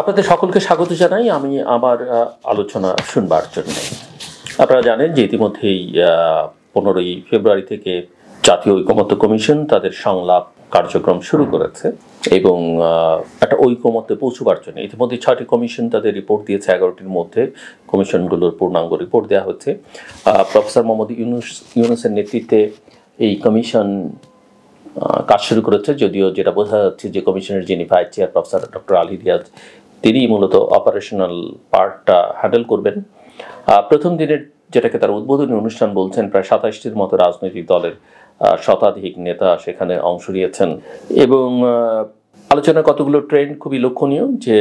আপনাদের সকলকে স্বাগত জানাই আমি আমার আলোচনা শুনবার জন্য। আপনারা জানেন যে ইতিমধ্যেই 15ই ফেব্রুয়ারি থেকে জাতীয় ঐকমত্য কমিশন তাদের সংলাপ কার্যক্রম শুরু করেছে এবং একটা ঐকমত্যে পৌঁছবার জন্য ইতিমধ্যে 6টি কমিশন তাদের রিপোর্ট দিয়েছে। 11টির মধ্যে কমিশনগুলোর পূর্ণাঙ্গ রিপোর্ট দেওয়া হচ্ছে। প্রফেসর মোহাম্মদ ইউনূসের নেতৃত্বে এই কমিশন কাজ শুরু করেছে, যদিও যেটা বোঝা যাচ্ছে যে কমিশনের যিনি vice chair professor doctor Ali Riaz তিনি মূলত অপারেশনাল পার্টটা হ্যান্ডেল করবেন। প্রথম দিনের যেটাকে তার উদ্বোধনী অনুষ্ঠান বলছেন, প্রায় 27টির মতো রাজনৈতিক দলের শতাধিক নেতা সেখানে অংশ নিয়েছেন এবং আলোচনার কতগুলো ট্রেন্ড খুবই লক্ষণীয়। যে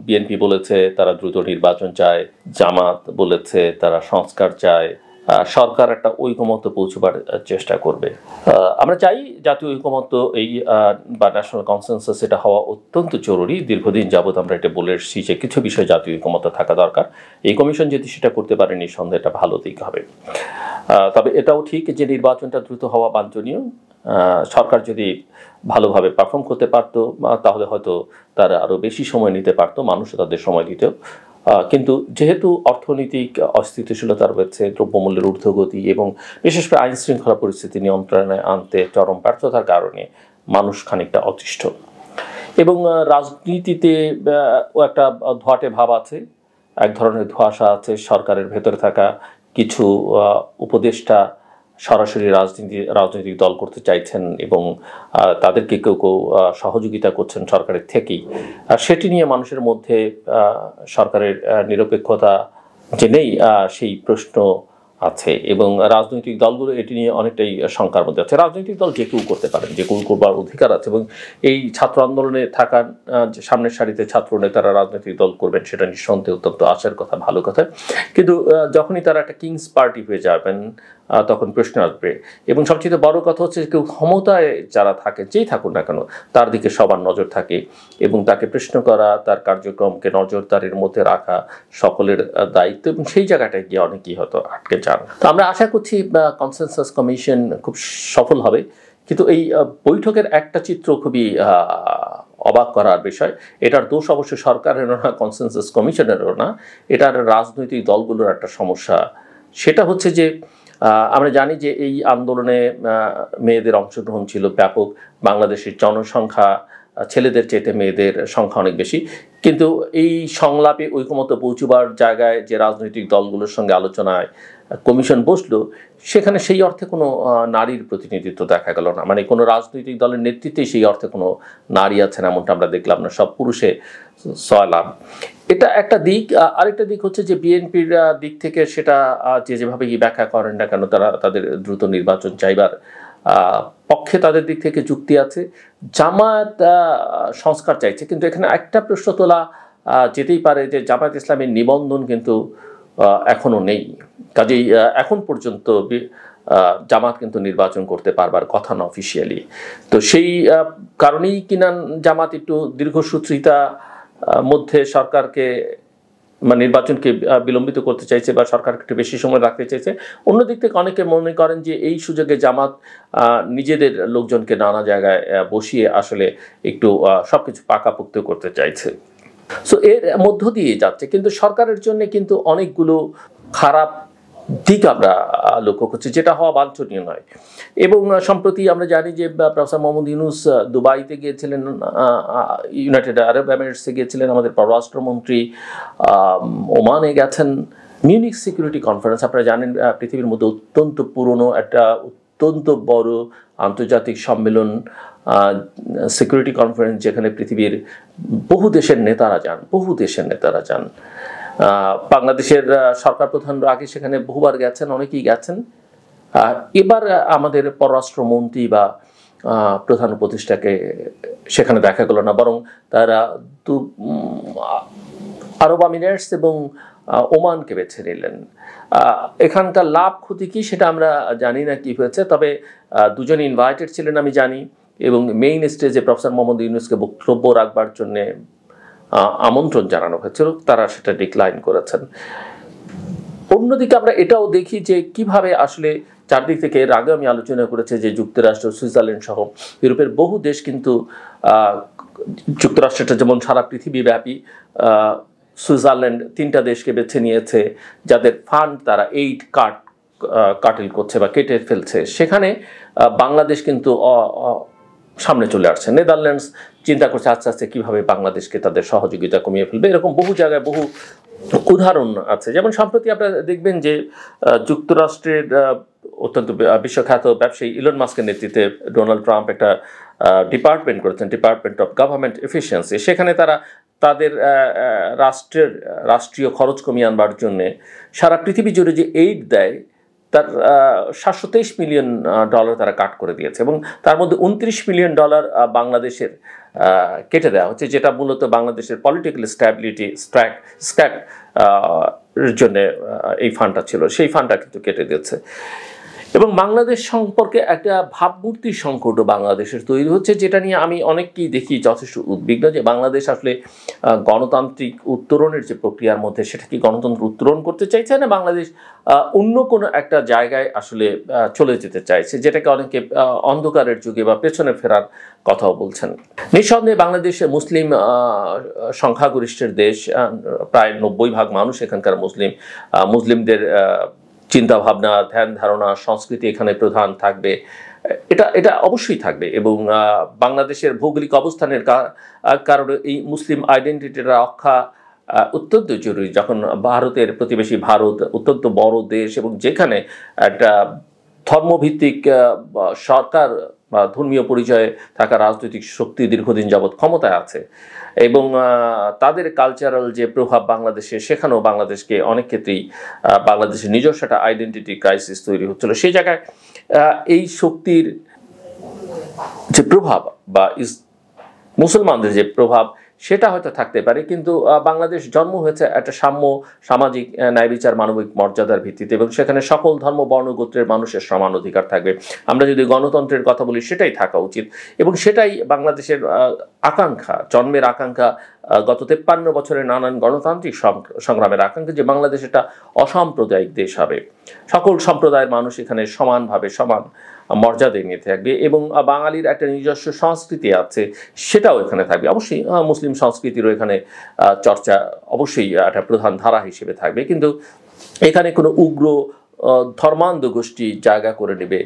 বিএনপি বলেছে তারা দ্রুত নির্বাচন চায়, জামাত বলেছে তারা সংস্কার চায়, সরকার একটা ঐকমত্য পৌঁছবার চেষ্টা করবে। আমরা চাই জাতীয় ঐকমত্য এই বা ন্যাশনাল কনসেনসাস এটা হওয়া অত্যন্ত জরুরি। দীর্ঘদিন যাবৎ আমরা এটা বলে এসেছি যে কিছু বিষয়ে জাতীয় ঐকমত্য থাকা দরকার। এই কমিশন যদি সেটা করতে পারে নিঃসন্দেহে এটা ভালো দিক হবে। তবে এটাও ঠিক যে নির্বাচনটা দ্রুত হওয়া বাঞ্ছনীয়। সরকার যদি ভালোভাবে পারফর্ম করতে পারত তাহলে হয়তো তারা আরও বেশি সময় নিতে পারত, মানুষও তাদের সময় দিতেও। কিন্তু যেহেতু অর্থনৈতিক অস্থিতিশীলতা রয়েছে, দ্রব্যমূল্যের ঊর্ধ্বগতি এবং বিশেষ করে আইন শৃঙ্খলা পরিস্থিতি নিয়ন্ত্রণে আনতে চরম ব্যর্থতার কারণে মানুষ খানিকটা অতিষ্ঠ এবং রাজনীতিতে একটা ধোঁয়াটে ভাব আছে, এক ধরনের ধোঁয়াশা আছে। সরকারের ভেতরে থাকা কিছু উপদেষ্টা সরাসরি রাজনৈতিক দল করতে চাইছেন এবং তাদেরকে কেউ কেউ সহযোগিতা করছেন সরকারের থেকেই। সেটি নিয়ে মানুষের মধ্যে সরকারের নিরপেক্ষতা যে নেই সেই প্রশ্ন আছে এবং রাজনৈতিক দলগুলো এটি নিয়ে অনেকটাই শঙ্কার মধ্যে আছে। রাজনৈতিক দল যে কেউ করতে পারেন, যে কেউ করবার অধিকার আছে এবং এই ছাত্র আন্দোলনে থাকা সামনের সারিতে ছাত্র নেতারা রাজনৈতিক দল করবেন সেটা নিঃসন্দেহে অত্যন্ত আশার কথা, ভালো কথা। কিন্তু যখনই তারা একটা কিংস পার্টি হয়ে যাবেন তখন প্রশ্ন আসবে এবং সবচেয়ে বড় কথা হচ্ছে কেউ ক্ষমতায় যারা থাকে, যেই থাকুন না কেন, তার দিকে সবার নজর থাকে এবং তাকে প্রশ্ন করা, তার কার্যক্রমকে নজরদারির মধ্যে রাখা সকলের দায়িত্ব এবং সেই জায়গাটায় গিয়ে অনেকেই হয়তো আটকে যান। তো আমরা আশা করছি কনসেনসাস কমিশন খুব সফল হবে। কিন্তু এই বৈঠকের একটা চিত্র খুবই অবাক করার বিষয়। এটার দোষ অবশ্য সরকারেরও না, কনসেনসাস কমিশনেরও না, এটার রাজনৈতিক দলগুলোর একটা সমস্যা। সেটা হচ্ছে যে আমরা জানি যে এই আন্দোলনে মেয়েদের অংশগ্রহণ ছিল ব্যাপক। বাংলাদেশের জনসংখ্যা ছেলেদের চেয়ে মেয়েদের সংখ্যা অনেক বেশি, কিন্তু এই সংলাপে ঐকমত্য পৌঁছবার জায়গায় যে রাজনৈতিক দলগুলোর সঙ্গে আলোচনায় কমিশন বসলো সেখানে সেই অর্থে কোনো নারীর প্রতিনিধিত্ব দেখা গেল না। মানে কোনো রাজনৈতিক দলের নেতৃত্বে সেই অর্থে কোনো নারী আছেন এমনটা আমরা দেখলাম না, সব পুরুষে সয়লাম। এটা একটা দিক। আরেকটা দিক হচ্ছে যে বিএনপির দিক থেকে সেটা যেভাবে ব্যাখ্যা করেন না কেন, তারা তাদের দ্রুত নির্বাচন চাইবার পক্ষে তাদের দিক থেকে যুক্তি আছে। জামায়াত সংস্কার চাইছে, কিন্তু এখানে একটা প্রশ্ন তোলা যেতেই পারে যে জামায়াত ইসলামের নিবন্ধন কিন্তু এখনও নেই। কাজেই এখন পর্যন্ত জামাত কিন্তু নির্বাচন করতে পারবার কথা না অফিসিয়ালি। তো সেই কারণেই কিনা জামাত একটু দীর্ঘসূত্রিতা মধ্যে সরকারকে নির্বাচনকে বিলম্বিত করতে চাইছে বা সরকারকে একটু বেশি সময় রাখতে চাইছে। অন্যদিক থেকে অনেকে মনে করেন যে এই সুযোগে জামাত নিজেদের লোকজনকে নানা জায়গায় বসিয়ে আসলে একটু সবকিছু পাকাপোক্ত করতে চাইছে। সো এর মধ্য দিয়ে যাচ্ছে, কিন্তু সরকারের জন্য কিন্তু অনেকগুলো খারাপ দিক আমরা লক্ষ্য করছি, যেটা হওয়া বাঞ্ছনীয় নয়। এবং সম্প্রতি আমরা জানি যে প্রফেসর মোহাম্মদ ইউনূস দুবাইতে গিয়েছিলেন, ইউনাইটেড আরব এমিরেটসে গিয়েছিলেন, আমাদের পররাষ্ট্রমন্ত্রী ওমানে গেছেন। মিউনিক সিকিউরিটি কনফারেন্স আপনারা জানেন পৃথিবীর মধ্যে অত্যন্ত পুরনো একটা অত্যন্ত বড় আন্তর্জাতিক সম্মেলন, সিকিউরিটি কনফারেন্স, যেখানে পৃথিবীর বহু দেশের নেতারা যান। বাংলাদেশের সরকার প্রধান আগে সেখানে বহুবার গেছেন, অনেকেই গেছেন। এবার আমাদের পররাষ্ট্রমন্ত্রী বা প্রধান উপদেষ্টাকে সেখানে দেখা গেল না, বরং তারা আরব আমিরাটস এবং ওমানকে বেছে নিলেন। এখানকার লাভ ক্ষতি কি সেটা আমরা জানি না কি হয়েছে, তবে দুজন ইনভাইটেড ছিলেন আমি জানি এবং মেইন স্টেজে প্রফেসর মোহাম্মদ ইউনূসকে বক্তব্য রাখবার জন্যে আমন্ত্রণ জানানো হয়েছিল, তারা সেটা ডিক্লাইন করেছেন। অন্য অন্যদিকে আমরা এটাও দেখি যে কিভাবে আসলে চারদিক থেকে, এর আগে আমি আলোচনা করেছি যে যুক্তরাষ্ট্র, সুইজারল্যান্ড সহ ইউরোপের বহু দেশ কিন্তু যুক্তরাষ্ট্রটা যেমন সারা পৃথিবীব্যাপী, সুইজারল্যান্ড 3টা দেশকে বেছে নিয়েছে যাদের ফান্ড তারা এইড কাটিল করছে বা কেটে ফেলছে। সেখানে বাংলাদেশ কিন্তু সামনে চলে আসছে। নেদারল্যান্ডস চিন্তা করছে আস্তে আস্তে কীভাবে বাংলাদেশকে তাদের সহযোগিতা কমিয়ে ফেলবে। এরকম বহু জায়গায় বহু উদাহরণ আছে। যেমন সম্প্রতি আপনারা দেখবেন যে যুক্তরাষ্ট্রের অত্যন্ত বিশ্বখ্যাত ব্যবসায়ী ইলন মাস্কের নেতৃত্বে ডোনাল্ড ট্রাম্প একটা ডিপার্টমেন্ট করেছেন, ডিপার্টমেন্ট অফ গভর্নমেন্ট এফিসিয়েন্সি। সেখানে তারা তাদের রাষ্ট্রীয় খরচ কমিয়ে আনবার জন্যে সারা পৃথিবী জুড়ে যে এইড দেয় তার $723 মিলিয়ন তারা কাট করে দিয়েছে, এবং তার মধ্যে $29 মিলিয়ন বাংলাদেশের কেটে দেওয়া হচ্ছে, যেটা মূলত বাংলাদেশের পলিটিক্যাল স্ট্যাবিলিটি স্ট্যাক এর জন্য এই ফান্ডটা ছিল, সেই ফান্ডটা কিন্তু কেটে দিয়েছে। এবং বাংলাদেশ সম্পর্কে একটা ভাবমূর্তির সংকটও বাংলাদেশের তৈরি হচ্ছে, যেটা নিয়ে আমি অনেককেই দেখি যথেষ্ট উদ্বিগ্ন যে বাংলাদেশ আসলে গণতান্ত্রিক উত্তরণের যে প্রক্রিয়ার মধ্যে সেটা কি গণতন্ত্র উত্তরণ করতে চাইছে না বাংলাদেশ অন্য কোনো একটা জায়গায় আসলে চলে যেতে চাইছে, যেটাকে অনেকে অন্ধকারের যুগে বা পেছনে ফেরার কথাও বলছেন। নিঃসন্দেহে বাংলাদেশে মুসলিম সংখ্যাগরিষ্ঠের দেশ, প্রায় 90% মানুষ এখানকার মুসলিমদের চিন্তা ভাবনা, ধ্যান ধারণা, সংস্কৃতি এখানে প্রধান থাকবে, এটা অবশ্যই থাকবে। এবং বাংলাদেশের ভৌগোলিক অবস্থানের কারণে এই মুসলিম আইডেন্টিটি রক্ষা অত্যন্ত জরুরি। যখন ভারতের প্রতিবেশী ভারত অত্যন্ত বড় দেশ, এবং যেখানে একটা ধর্মভিত্তিক সরকার বা ধর্মীয় পরিচয়ে থাকা রাজনৈতিক শক্তি দীর্ঘদিন যাবৎ ক্ষমতায় আছে, এবং তাদের কালচারাল যে প্রভাব বাংলাদেশে, সেখানেও বাংলাদেশকে অনেক ক্ষেত্রেই বাংলাদেশের নিজস্ব একটা আইডেন্টিটি ক্রাইসিস তৈরি হচ্ছিল। সেই জায়গায় এই শক্তির যে প্রভাব বা মুসলমানদের যে প্রভাব সেটা হয়তো থাকতে পারে, কিন্তু বাংলাদেশ জন্ম হয়েছে একটা সাম্য, সামাজিক ন্যায় বিচার, মানবিক মর্যাদার ভিত্তিতে, এবং সেখানে সকল ধর্ম বর্ণ গোত্রের মানুষের সমান অধিকার থাকবে। আমরা যদি গণতন্ত্রের কথা বলি সেটাই থাকা উচিত, এবং সেটাই বাংলাদেশের আকাঙ্ক্ষা, জন্মের আকাঙ্ক্ষা, গত 53 বছরের নানান গণতান্ত্রিক সংগ্রামের আকাঙ্ক্ষা যে বাংলাদেশ একটা অসাম্প্রদায়িক দেশ হবে, সকল সম্প্রদায়ের মানুষ এখানে সমানভাবে সমান মর্যাদায় নিয়ে থাকবে, এবং বাঙালির একটা নিজস্ব সংস্কৃতি আছে সেটাও এখানে থাকবে। অবশ্যই মুসলিম সংস্কৃতিরও এখানে চর্চা অবশ্যই একটা প্রধান ধারা হিসেবে থাকবে, কিন্তু এখানে কোনো উগ্র ধর্মান্ধ গোষ্ঠী জায়গা করে নেবে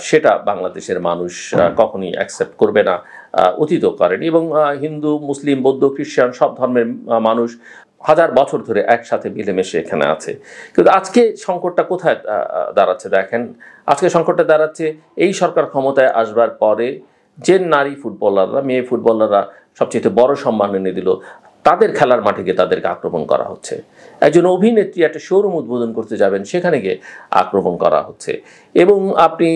সেটা বাংলাদেশের মানুষ কখনোই অ্যাকসেপ্ট করবে না, অতীতও করেনি। এবং হিন্দু, মুসলিম, বৌদ্ধ, খ্রিস্টান সব ধর্মের মানুষ হাজার বছর ধরে একসাথে মিলেমিশে এখানে আছে। কিন্তু আজকে সংকটটা কোথায় দাঁড়াচ্ছে দেখেন, আজকে সংকটটা দাঁড়াচ্ছে এই সরকার ক্ষমতায় আসবার পরে যে নারী ফুটবলাররা, মেয়ে ফুটবলাররা সবচেয়ে বড় সম্মান এনে দিল, তাদের খেলার মাঠে গিয়ে তাদেরকে আক্রমণ করা হচ্ছে। একজন অভিনেত্রী একটা শোরুম উদ্বোধন করতে যাবেন, সেখানে গিয়ে আক্রমণ করা হচ্ছে। এবং আপনি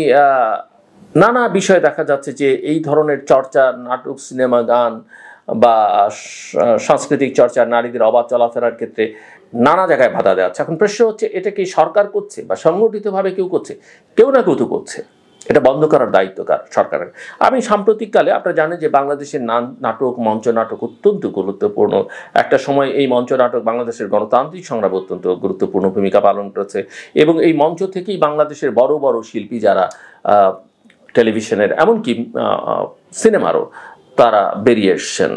নানা বিষয়ে দেখা যাচ্ছে যে এই ধরনের চর্চা, নাটক, সিনেমা, গান বা সাংস্কৃতিক চর্চা, নারীদের অবাধ চলাফেরার ক্ষেত্রে নানা জায়গায় বাধা দেওয়া হচ্ছে। এখন প্রশ্ন হচ্ছে এটা কি সরকার করছে বা সংগঠিতভাবে কেউ করছে? কেউ না কেউ তো করছে। এটা বন্ধ করার দায়িত্ব কার? সরকারের। আমি সাম্প্রতিককালে আপনারা জানেন যে বাংলাদেশের নাটক, মঞ্চ নাটক অত্যন্ত গুরুত্বপূর্ণ। একটা সময় এই মঞ্চ নাটক বাংলাদেশের গণতান্ত্রিক সংগ্রামে অত্যন্ত গুরুত্বপূর্ণ ভূমিকা পালন করেছে, এবং এই মঞ্চ থেকেই বাংলাদেশের বড় বড় শিল্পী যারা টেলিভিশনের এমনকি সিনেমারও তারা বেরিয়ে এসছেন।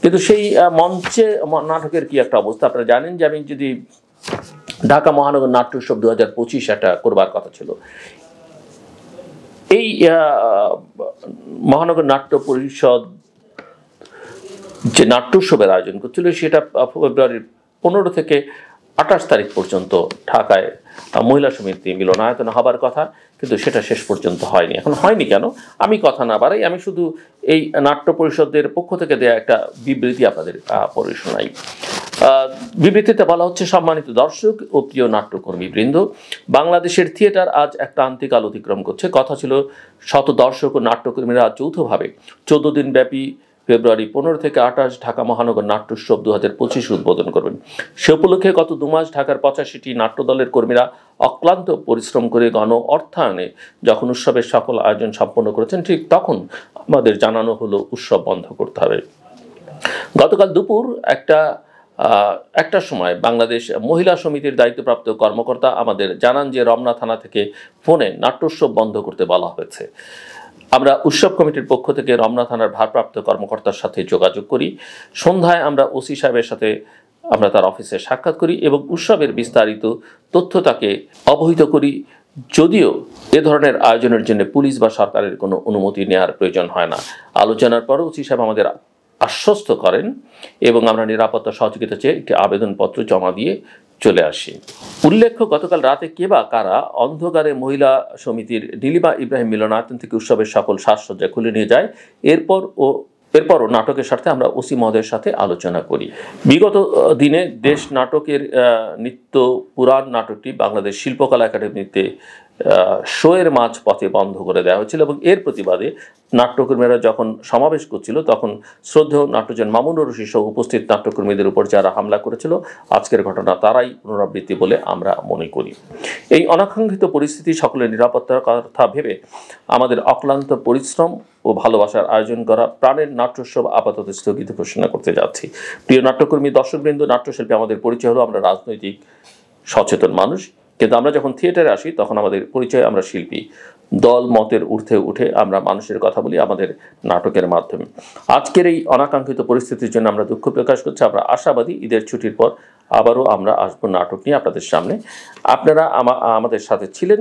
কিন্তু সেই মঞ্চে নাটকের কি একটা অবস্থা আপনারা জানেন যে আমি যদি ঢাকা মহানগর নাট্য উৎসব 2025 একটা করবার কথা ছিল, এই মহানগর নাট্য পরিষদ যে নাট্য উৎসবের আয়োজন করছিল সেটা ফেব্রুয়ারির 15 থেকে 28 তারিখ পর্যন্ত ঢাকায় মহিলা সমিতি মিলনায়তনে হবার কথা, কিন্তু সেটা শেষ পর্যন্ত হয়নি। এখন হয়নি কেন আমি কথা না বাড়াই, আমি শুধু এই নাট্য পরিষদের পক্ষ থেকে দেয়া একটা বিবৃতি আপনাদের পড়ে শোনাই। বিবৃতিতে বলা হচ্ছে, সম্মানিত দর্শক ও প্রিয় নাট্যকর্মী বৃন্দ, বাংলাদেশের থিয়েটার আজ এক ক্রান্তিকাল অতিক্রম করছে। কথা ছিল শত দর্শক ও নাট্যকর্মীরা যৌথভাবে 14 দিন ব্যাপী ফেব্রুয়ারি 15 থেকে 28 ঢাকা মহানগর নাট্য উৎসব 2025 উদ্বোধন করবেন। সে উপলক্ষে গত 2 মাস ঢাকার 85টি নাট্যদলের কর্মীরা অক্লান্ত পরিশ্রম করে গণ অর্থায়নে যখন উৎসবের সকল আয়োজন সম্পন্ন করেছেন, ঠিক তখন আমাদের জানানো হলো উৎসব বন্ধ করতে হবে। গতকাল দুপুর একটা একটা সময় বাংলাদেশ মহিলা সমিতির দায়িত্বপ্রাপ্ত কর্মকর্তা আমাদের জানান যে রমনা থানা থেকে ফোনে নাট্যোৎসব বন্ধ করতে বলা হয়েছে। আমরা উৎসব কমিটির পক্ষ থেকে রমনা থানার ভারপ্রাপ্ত কর্মকর্তার সাথে যোগাযোগ করি। সন্ধ্যায় আমরা ওসি সাহেবের সাথে আমরা তার অফিসে সাক্ষাৎ করি এবং উৎসবের বিস্তারিত তথ্য তাকে অবহিত করি। যদিও এ ধরনের আয়োজনের জন্য পুলিশ বা সরকারের কোনো অনুমতি নেওয়ার প্রয়োজন হয় না। আলোচনার পর ওসি সাহেব আমাদের আশ্বস্ত করেন এবং আমরা নিরাপত্তা সহযোগিতা চেয়ে একটি আবেদনপত্র জমা দিয়ে চলে আসি। উল্লেখ্য, গতকাল রাতে কে বা কারা অন্ধকারে মহিলা সমিতির নীলিমা ইব্রাহিম মিলনায়তন থেকে উৎসবের সকল সাজসজ্জা খুলে নিয়ে যায়। এরপরও নাটকের স্বার্থে আমরা ওসি মহোদয়ের সাথে আলোচনা করি। বিগত দিনে দেশ নাটকের নিত্য পুরাণ নাটকটি বাংলাদেশ শিল্পকলা একাডেমিতে শোয়ের মাঝ পথে বন্ধ করে দেওয়া হয়েছিল এবং এর প্রতিবাদে নাট্যকর্মীরা যখন সমাবেশ করছিল তখন শ্রদ্ধেয় নাট্যজন মামুনুর রশিদ সহ উপস্থিত নাট্যকর্মীদের উপর যারা হামলা করেছিল, আজকের ঘটনা তারাই পুনরাবৃত্তি বলে আমরা মনে করি। এই অনাকাঙ্ক্ষিত পরিস্থিতি সকলের নিরাপত্তার কথা ভেবে আমাদের অক্লান্ত পরিশ্রম ও ভালোবাসার আয়োজন করা প্রাণের নাট্যোৎসব আপাতত স্থগিত ঘোষণা করতে যাচ্ছি। প্রিয় নাট্যকর্মী, দর্শকবৃন্দ, নাট্যশিল্পী আমাদের পরিচয় হলো আমরা রাজনৈতিক সচেতন মানুষ, কিন্তু আমরা যখন থিয়েটারে আসি তখন আমাদের পরিচয় আমরা শিল্পী। দল মতের ঊর্ধ্বে উঠে আমরা মানুষের কথা বলি আমাদের নাটকের মাধ্যমে। আজকের এই অনাকাঙ্ক্ষিত পরিস্থিতির জন্য আমরা দুঃখ প্রকাশ করছি। আমরা আশাবাদী ঈদের ছুটির পর আবারও আমরা আসবো নাটক নিয়ে আপনাদের সামনে। আপনারা আমাদের সাথে ছিলেন,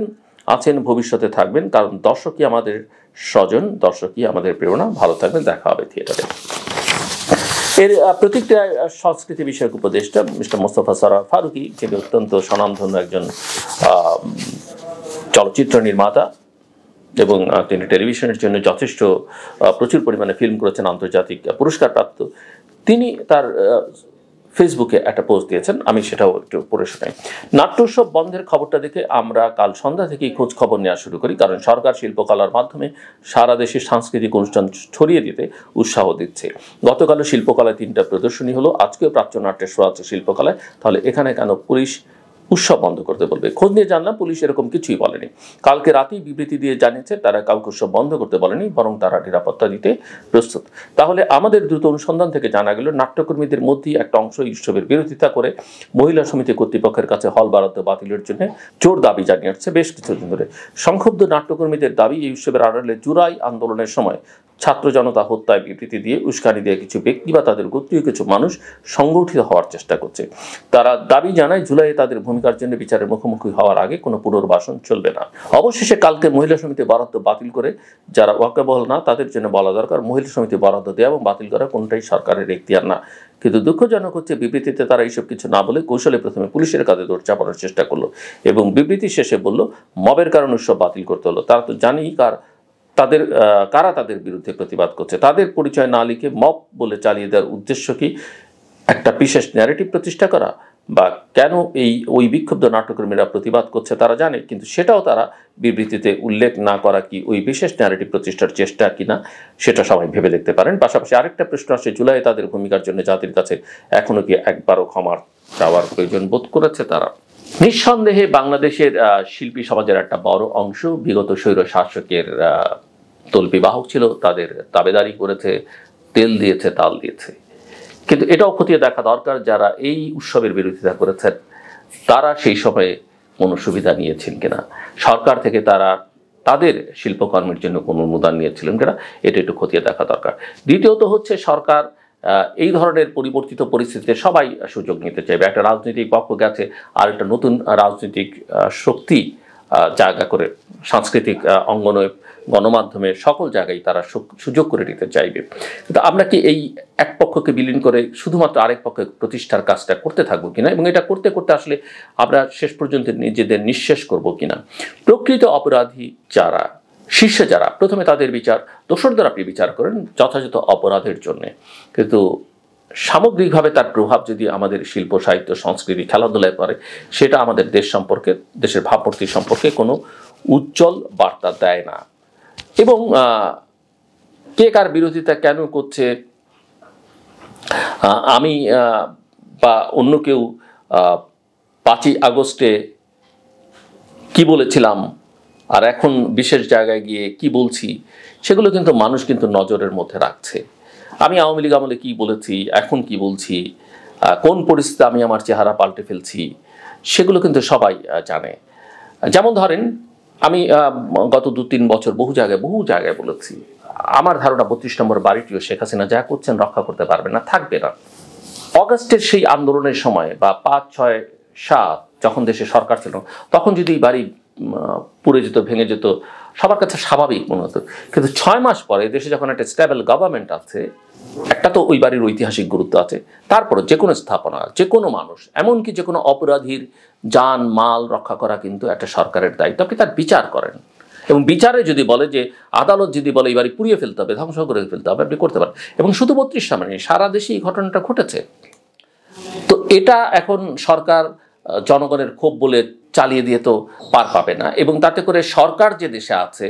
আছেন, ভবিষ্যতে থাকবেন, কারণ দর্শকই আমাদের স্বজন, দর্শকই আমাদের প্রেরণা। ভালো থাকবেন, দেখা হবে থিয়েটারে। এর প্রতিক্রিয়ায় সংস্কৃতি বিষয়ক উপদেষ্টা মিস্টার মোস্তফা সরোয়ার ফারুকী, যিনি অত্যন্ত স্বনামধন্য একজন চলচ্চিত্র নির্মাতা এবং তিনি টেলিভিশনের জন্য যথেষ্ট প্রচুর পরিমাণে ফিল্ম করেছেন, আন্তর্জাতিক পুরস্কারপ্রাপ্ত, তিনি তার ফেসবুকে একটা পোস্ট দিয়েছেন, আমি সেটাও একটু পড়ে শোনাই। নাট্যোৎসব বন্ধের খবরটা দেখে আমরা কাল সন্ধ্যা থেকেই খোঁজ খবর নেওয়া শুরু করি, কারণ সরকার শিল্পকলার মাধ্যমে সারা দেশে সাংস্কৃতিক অনুষ্ঠান ছড়িয়ে দিতে উৎসাহ দিচ্ছে। গতকালও শিল্পকলায় 3টা প্রদর্শনী হলো, আজকেও প্রাচ্যনাট্যের শো আছে শিল্পকলায়। তাহলে এখানে কেন পুলিশ উৎসব বন্ধ করতে বলবে? খোঁজ নিয়ে জানলাম পুলিশ এরকম কিছুই বলেনি। কালকে রাতেই বিবৃতি দিয়ে জানিয়েছে তারা কাউকে উৎসব বন্ধ করতে বলেনি, বরং তারা নিরাপত্তা দিতে প্রস্তুত। তাহলে আমাদের দ্রুত অনুসন্ধান থেকে জানা গেল নাট্যকর্মীদের মধ্যেই একটা অংশ উৎসবের বিরোধিতা করে মহিলা সমিতি কর্তৃপক্ষের কাছে হল বরাদ্দ বাতিলের জন্য জোর দাবি জানিয়ে আসছে বেশ কিছুদিন ধরে। সংক্ষুব্ধ নাট্যকর্মীদের দাবি, এই উৎসবের আড়ালে জুলাই আন্দোলনের সময় ছাত্র জনতা হত্যায় বিবৃতি দিয়ে উস্কানি দিয়ে কিছু ব্যক্তি বা তাদের গোত্রীয় কিছু মানুষ সংগঠিত হওয়ার চেষ্টা করছে। তারা দাবি জানায় জুলাইয়ে তাদের ভূমিকার জন্য বিচারের মুখোমুখি হওয়ার আগে কোনো পুনর্বাসন চলবে না। অবশেষে কালকে মহিলা সমিতি বরাদ্দ বাতিল করে যারা ওয়াকাবহল না তাদের জন্য বলা দরকার মহিলা সমিতি বরাদ্দ দেওয়া এবং বাতিল করা কোনটাই সরকারের এখতিয়ার না। কিন্তু দুঃখজনক হচ্ছে বিবৃতিতে তারা এইসব কিছু না বলে কৌশলে প্রথমে পুলিশের কাঁধে দৌড় চাপানোর চেষ্টা করলো এবং বিবৃতি শেষে বলল মবের কারণে উৎসব বাতিল করতে হলো। তারা তো জানেই কারা তাদের বিরুদ্ধে প্রতিবাদ করছে। তাদের পরিচয় না লিখে মব বলে চালিয়ে দেওয়ার উদ্দেশ্য কি একটা বিশেষ ন্যারেটিভ প্রতিষ্ঠা করা, বা কেন ওই বিক্ষুব্ধ নাট্যকর্মীরা প্রতিবাদ করছে তারা জানে, কিন্তু সেটাও তারা বিবৃতিতে উল্লেখ না করা কি ওই বিশেষ ন্যারেটিভ প্রতিষ্ঠার চেষ্টা কিনা সেটা সবাই ভেবে দেখতে পারেন। পাশাপাশি আরেকটা প্রশ্ন আসে, জুলাইয়ে তাদের ভূমিকার জন্য জাতির কাছে এখনো কি একবারও ক্ষমার চাওয়ার প্রয়োজন বোধ করেছে তারা? নিঃসন্দেহে বাংলাদেশের শিল্পী সমাজের একটা বড় অংশ বিগত স্বৈর শাসকের তল্পিবাহক ছিল, তাদের তাবেদারি করেছে, তেল দিয়েছে, তাল দিয়েছে। কিন্তু এটাও খতিয়ে দেখা দরকার যারা এই উৎসবের বিরোধিতা করেছেন তারা সেই সময়ে কোনো সুবিধা নিয়েছেন কিনা, সরকার থেকে তারা তাদের শিল্পকর্মের জন্য কোনো অনুদান নিয়েছিলেন কিনা, এটা একটু খতিয়ে দেখা দরকার। দ্বিতীয়ত হচ্ছে সরকার এই ধরনের পরিবর্তিত পরিস্থিতিতে সবাই সুযোগ নিতে চাইবে। একটা রাজনৈতিক পক্ষ গেছে, আর একটা নতুন রাজনৈতিক শক্তি জায়গা করে সাংস্কৃতিক অঙ্গনে, গণমাধ্যমে সকল জায়গায় তারা সুযোগ করে নিতে চাইবে। কিন্তু আমরা কি এই এক পক্ষকে বিলীন করে শুধুমাত্র আরেক পক্ষে প্রতিষ্ঠার কাজটা করতে থাকবো কিনা, এবং এটা করতে করতে আসলে আমরা শেষ পর্যন্ত নিজেদের নিঃশেষ করব কিনা? প্রকৃত অপরাধী যারা, শীর্ষে যারা, প্রথমে তাদের বিচার, দোষরদের আপনি বিচার করেন যথাযথ অপরাধের জন্যে, কিন্তু সামগ্রিকভাবে তার প্রভাব যদি আমাদের শিল্প, সাহিত্য, সংস্কৃতি, খেলাধুলায় পড়ে, সেটা আমাদের দেশ সম্পর্কে, দেশের ভাবমূর্তি সম্পর্কে কোনো উজ্জ্বল বার্তা দেয় না। এবং কে কার বিরোধিতা কেন করছে, আমি বা অন্য কেউ 5ই আগস্টে কি বলেছিলাম আর এখন বিশেষ জায়গায় গিয়ে কি বলছি, সেগুলো কিন্তু মানুষ কিন্তু নজরের মধ্যে রাখছে। আমি আওয়ামী লীগ আমলে কী বলেছি, এখন কি বলছি, কোন পরিস্থিতিতে আমি আমার চেহারা পাল্টে ফেলছি সেগুলো কিন্তু সবাই জানে। যেমন ধরেন আমি গত 2-3 বছর বহু জায়গায় বলেছি, আমার ধারণা 32 নম্বর বাড়িটিও শেখ হাসিনা যা করছেন রক্ষা করতে পারবে না, থাকবে না। অগাস্টের সেই আন্দোলনের সময় বা 5, 6, 7 যখন দেশে সরকার ছিল, তখন যদি এই বাড়ি পুড়ে যেত, ভেঙে যেত, সবার কাছে স্বাভাবিক মনে হতো। কিন্তু 6 মাস পরে দেশে যখন একটা স্টেবল গভর্নমেন্ট আছে, একটা তো ওই বাড়ির ঐতিহাসিক গুরুত্ব আছে, তারপরে যে কোনো স্থাপনা, যে কোনো মানুষ, এমনকি যে কোনো অপরাধীর জান মাল রক্ষা করা কিন্তু একটা সরকারের দায়িত্ব। আপনি তার বিচার করেন, এবং বিচারে যদি বলে যে আদালত যদি বলে এই বাড়ি পুড়িয়ে ফেলতে হবে, ধ্বংস করে ফেলতে হবে, আপনি করতে পারেন। এবং শুধু 32 সালে নেই, সারা দেশে এই ঘটনাটা ঘটেছে। তো এটা এখন সরকার জনগণের ক্ষোভ বলে চালিয়ে দিয়ে তো পার পাবে না, এবং তাতে করে সরকার যে দেশে আছে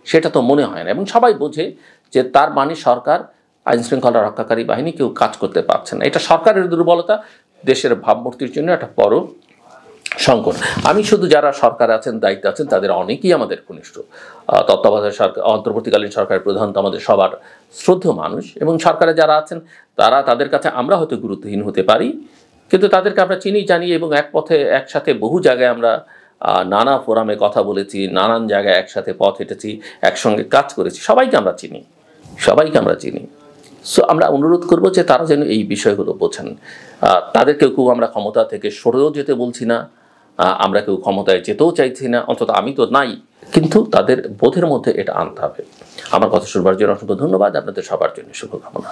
সেটা তো মনে হয় না, এবং সবাই বোঝে যে তার মানে সরকার, আইন শৃঙ্খলা রক্ষাকারী বাহিনী কেউ কাজ করতে পারছে না। এটা সরকারের দুর্বলতা, দেশের ভাবমূর্তির জন্য একটা বড় সংকট। আমি শুধু যারা সরকার আছেন, দায়িত্বে আছেন, তাদের অনেকেই আমাদের ঘনিষ্ঠ। তত্ত্বাবধায়ক সরকার, অন্তর্বর্তীকালীন সরকারের প্রধান তো আমাদের সবার শ্রদ্ধেয় মানুষ, এবং সরকারে যারা আছেন তাদের কাছে আমরা হয়তো গুরুত্বহীন হতে পারি, কিন্তু তাদেরকে আমরা চিনি, জানি, এবং এক পথে একসাথে বহু জায়গায় আমরা নানা ফোরামে কথা বলেছি, নানান জায়গায় একসাথে পথ হেঁটেছি, একসঙ্গে কাজ করেছি, সবাইকে আমরা চিনি। সো আমরা অনুরোধ করব যে তারা যেন এই বিষয়গুলো বোঝেন। তাদের কেউ আমরা ক্ষমতা থেকে সরেও যেতে বলছি না, আমরা কেউ ক্ষমতায় যেতেও চাইছি না, অন্তত আমি তো নাই, কিন্তু তাদের বোধের মধ্যে এটা আনতে হবে। আমার কথা শুনবার জন্য অসংখ্য ধন্যবাদ, আপনাদের সবার জন্য শুভকামনা।